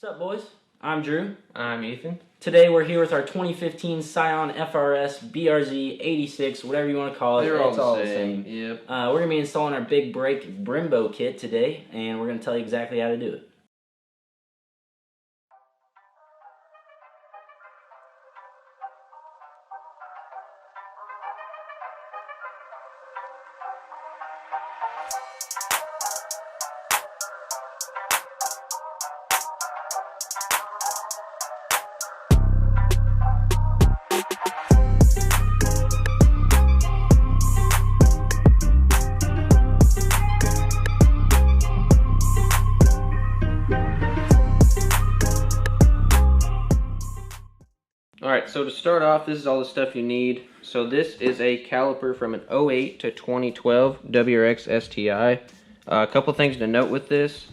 What's up, boys? I'm Drew. I'm Ethan. Today we're here with our 2015 Scion FRS BRZ 86, whatever you want to call it. They're it's all the same. Yep. We're going to be installing our big brake Brembo kit today, and we're going to tell you exactly how to do it. Alright, so to start off, this is all the stuff you need. So this is a caliper from an 08 to 2012 WRX STI. A couple things to note with this.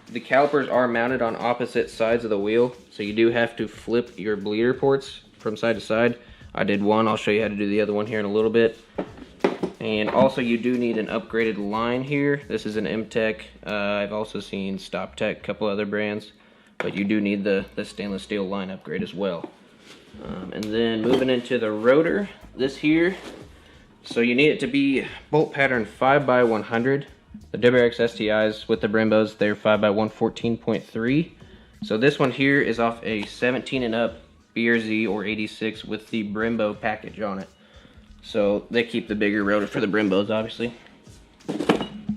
The calipers are mounted on opposite sides of the wheel, so you do have to flip your bleeder ports from side to side. I did one, I'll show you how to do the other one here in a little bit. And also you do need an upgraded line here. This is an MTech. I've also seen StopTech, a couple other brands, but you do need the stainless steel line upgrade as well. And then moving into the rotor, this here, so you need it to be bolt pattern 5x100. The WRX STIs with the Brembos, they're 5x114.3. So this one here is off a 17 and up BRZ or 86 with the Brembo package on it. So they keep the bigger rotor for the Brembos, obviously.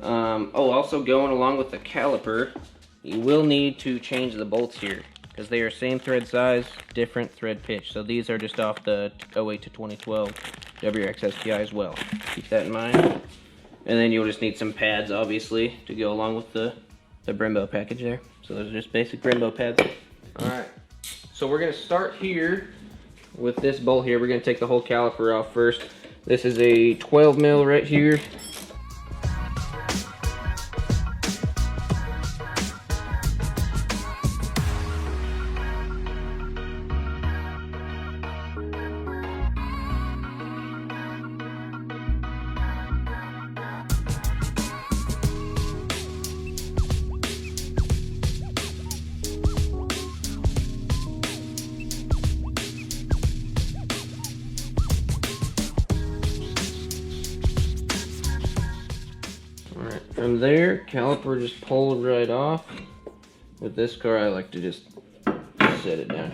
Also going along with the caliper, you will need to change the bolts here, because they are same thread size, different thread pitch. So these are just off the 08 to 2012 WRX STI as well. Keep that in mind. And then you'll just need some pads, obviously, to go along with the Brembo package there. So those are just basic Brembo pads. Alright, so we're going to start here with this bolt here. We're going to take the whole caliper off first. This is a 12 mil right here. From there, caliper just pulled right off. With this car, I like to just set it down.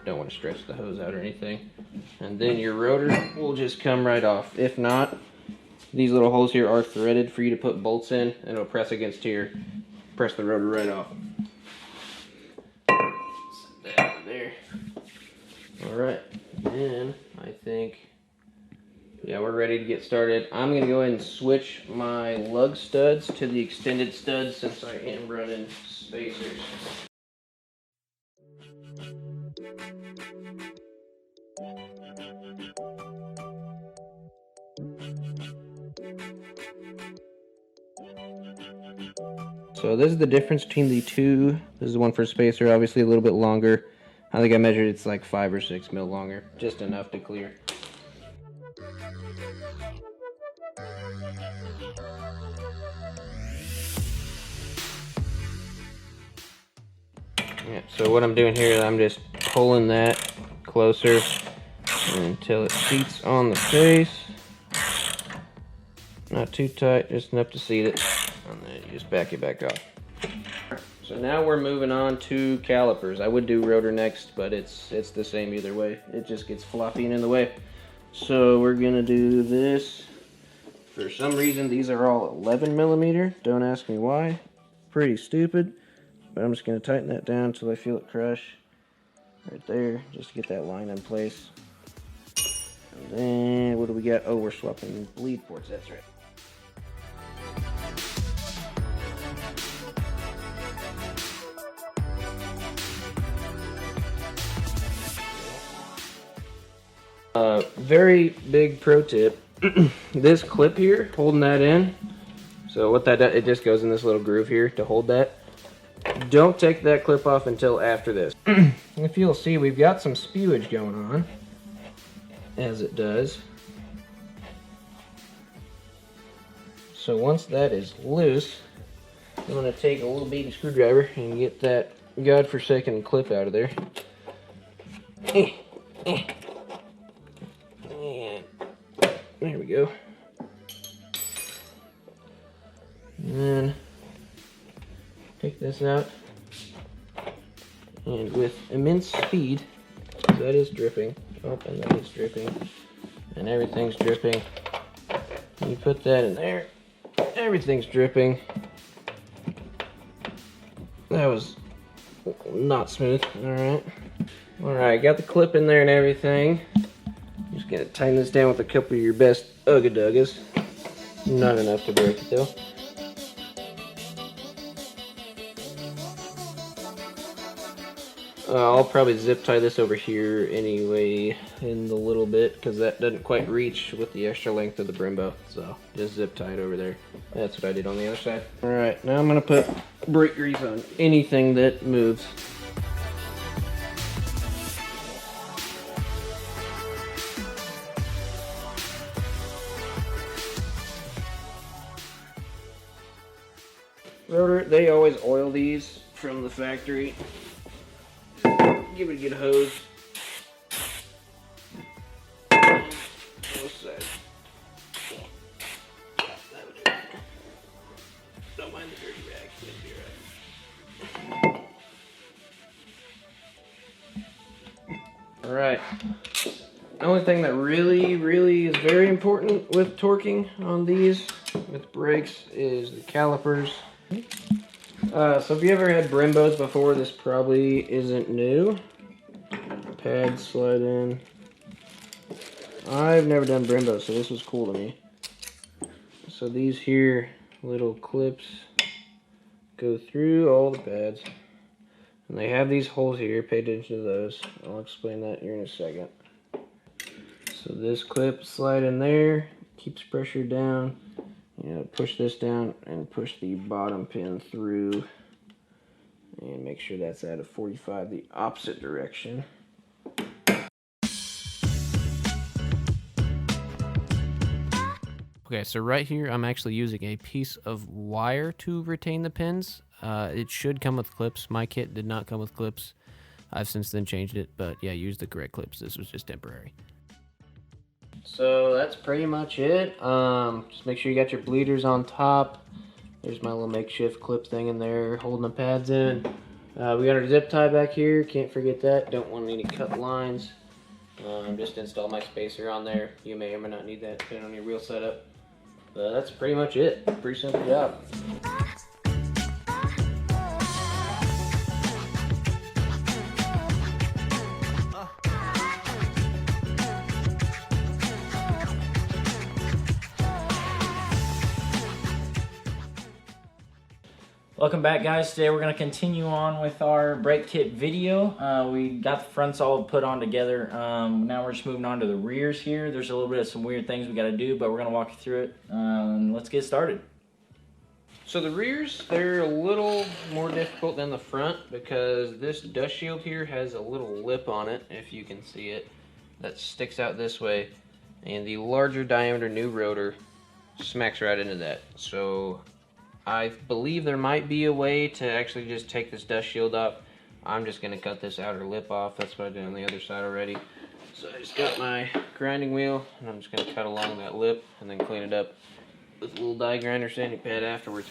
Don't want to stretch the hose out or anything. And then your rotor will just come right off. If not, these little holes here are threaded for you to put bolts in, and it'll press against here. Press the rotor right off. Set that over there. Alright, and I think, yeah, we're ready to get started. I'm going to go ahead and switch my lug studs to the extended studs since I am running spacers. So this is the difference between the two. This is one for spacer, obviously a little bit longer. I think I measured it's like 5 or 6 mil longer, just enough to clear. Yeah, so what I'm doing here is I'm just pulling that closer until it seats on the face. Not too tight, just enough to seat it. And then you just back it back off. So now we're moving on to calipers. I would do rotor next, but it's the same either way. It just gets floppy and in the way. So we're gonna do this. For some reason, these are all 11 millimeter. Don't ask me why. Pretty stupid. But I'm just going to tighten that down until I feel it crush right there, just to get that line in place. And then, what do we got? Oh, we're swapping bleed ports, that's right. Very big pro tip. This clip here, holding that in, so what that does, it just goes in this little groove here to hold that. Don't take that clip off until after this. If you'll see, we've got some spewage going on, as it does. So once that is loose, I'm going to take a little baby screwdriver and get that godforsaken clip out of there. And there we go. And then take this out. And with immense speed, that is dripping. Oh, and that is dripping. And everything's dripping. You put that in there. Everything's dripping. That was not smooth. Alright. Alright, got the clip in there and everything. Just gonna tighten this down with a couple of your best Ugga-Duggas. Not enough to break it though. I'll probably zip tie this over here anyway in the little bit because that doesn't quite reach with the extra length of the Brembo. So just zip tie it over there. That's what I did on the other side. Alright, now I'm going to put brake grease on anything that moves. Rotor, they always oil these from the factory. Give it a good hose. Both sides. Don't mind the dirty rag. It'll be alright. Alright. The only thing that really is very important with torquing on these with brakes is the calipers. So if you ever had Brembos before, this probably isn't new. Pads slide in. I've never done Brembos, so this was cool to me. So these here little clips go through all the pads. And they have these holes here, pay attention to those. I'll explain that here in a second. So this clip slide in there, keeps pressure down. You know, push this down and push the bottom pin through and make sure that's at a 45 the opposite direction. Okay, so right here I'm actually using a piece of wire to retain the pins. It should come with clips. My kit did not come with clips. I've since then changed it, but yeah, use the correct clips. This was just temporary. So that's pretty much it. Just make sure you got your bleeders on top. There's my little makeshift clip thing in there holding the pads in. We got our zip tie back here. Can't forget that. Don't want any cut lines. Just install my spacer on there. You may or may not need that depending on your wheel setup. But that's pretty much it. Pretty simple job. Welcome back, guys. Today we're going to continue on with our brake kit video. We got the fronts all put on together. Now we're just moving on to the rears here. There's a little bit of some weird things we got to do, but we're going to walk you through it. Let's get started. So the rears, they're a little more difficult than the front because this dust shield here has a little lip on it, if you can see it, that sticks out this way. And the larger diameter new rotor smacks right into that. So I believe there might be a way to actually just take this dust shield off. I'm just going to cut this outer lip off. That's what I did on the other side already. So I just got my grinding wheel and I'm just going to cut along that lip and then clean it up with a little die grinder sanding pad afterwards.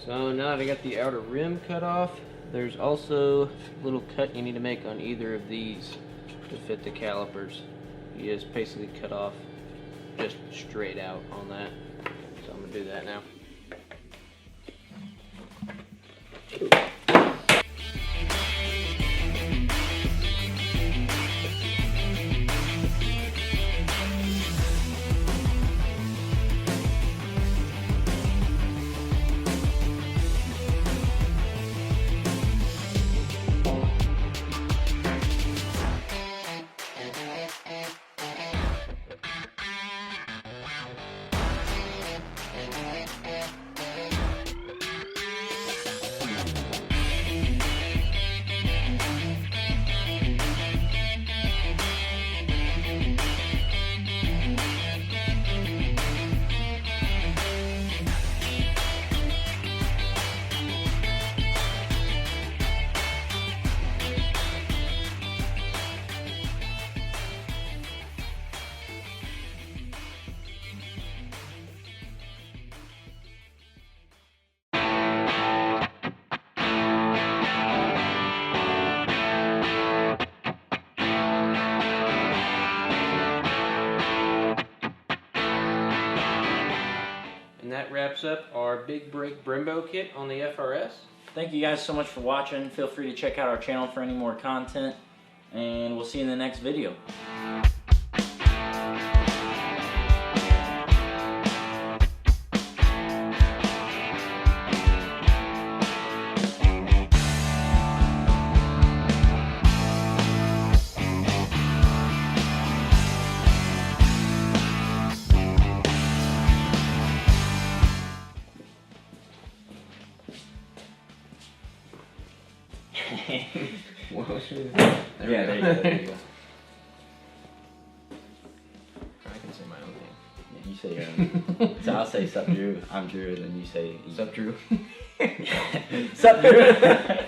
So now that I got the outer rim cut off, there's also a little cut you need to make on either of these to fit the calipers. You just basically cut off just straight out on that. So I'm going to do that now. wraps up our big brake Brembo kit on the FRS. Thank you guys so much for watching. Feel free to check out our channel for any more content, and we'll see you in the next video. Whoa, shit. There you go. I can say my own name. You say your own. So I'll say sup Drew. I'm Drew, and then you say Sup, Drew? sup Drew.